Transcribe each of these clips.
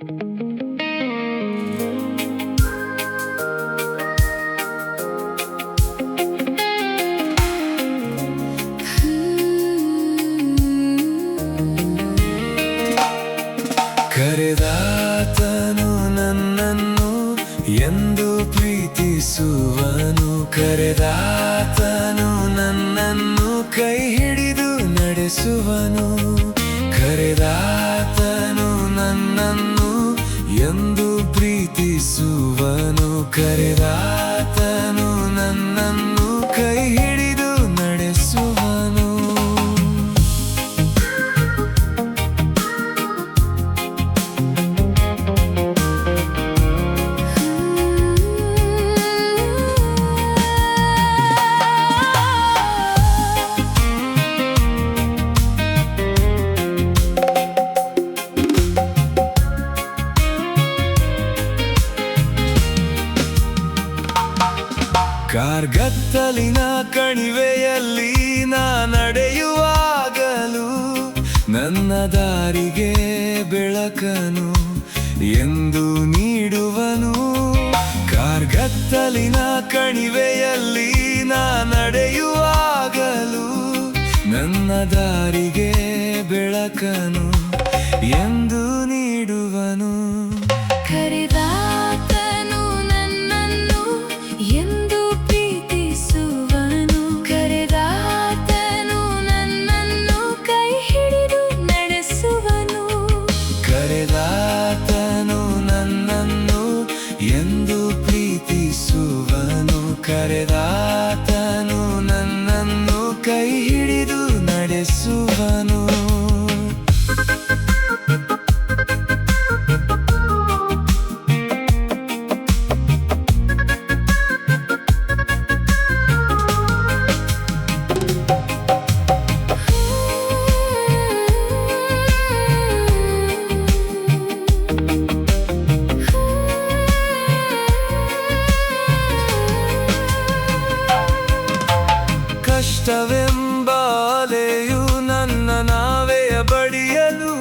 ಕರೆದಾತನು ನನ್ನನ್ನು ಎಂದು ಪ್ರೀತಿಸುವನು. ಕರೆದಾತನು ನನ್ನನ್ನು ಕೈ ಹಿಡಿದು ನಡೆಸುವನು. ಕರೆದಾತನು ನನ್ನನ್ನು ಎಂದು ಪ್ರೀತಿಸುವನು. ಕರೆದಾತನು ನನ್ನನ್ನು ಕೈ ಹಿಡಿದು ನಡೆಸುವನು. ಕಾರ್ಗತ್ತಲಿನ ಕಣಿವೆಯಲ್ಲಿ ನಾ ನಡೆಯುವಾಗಲೂ ನನ್ನ ದಾರಿಗೆ ಬೆಳಕನು ಎಂದು ನೀಡುವನು. ಕಾರ್ಗತ್ತಲಿನ ಕಣಿವೆಯಲ್ಲಿ ನಾ ನಡೆಯುವಾಗಲೂ ನನ್ನ ದಾರಿಗೆ ಬೆಳಕನು ಎಂದು ನೀಡುವನು. ಕರೆದಾತನು ನನ್ನನ್ನು ಎಂದು ಪ್ರೀತಿಸುವನು. ಕರೆದಾತನು ನನ್ನನ್ನು ಕೈ ಹಿಡಿದು ನಡೆಸುವನು. ಕರೆದಾತನು ನನ್ನನ್ನು ಎಂದು ಪ್ರೀತಿಸುವನು. ಕರೆದಾತನು ನನ್ನನ್ನು ಕೈ ಹಿಡಿದು ನಡೆಸುವನು. ಕಷ್ಟವೆಂಬ ಅಲೆಯು ನನ್ನ ನಾವೆಯ ಬಡಿಯಲು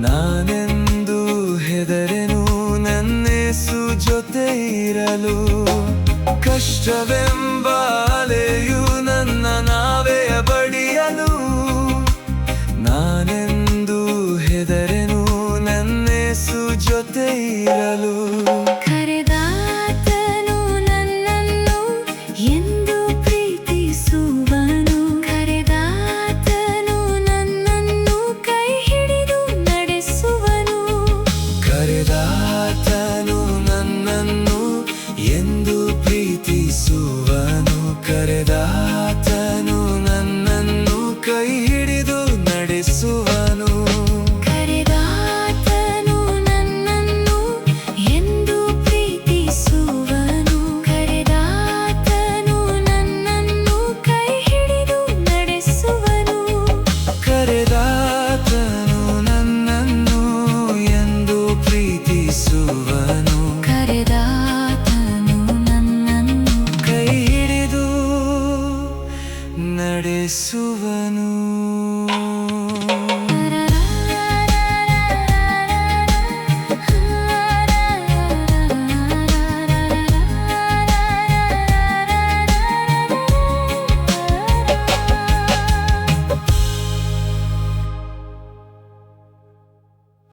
ನಾನೆಂದು ಹೆದರೆನು ನನ್ನೇಸು ಜೊತೆ ಇರಲು. ಕಷ್ಟವೆಂಬ ಅಲೆಯು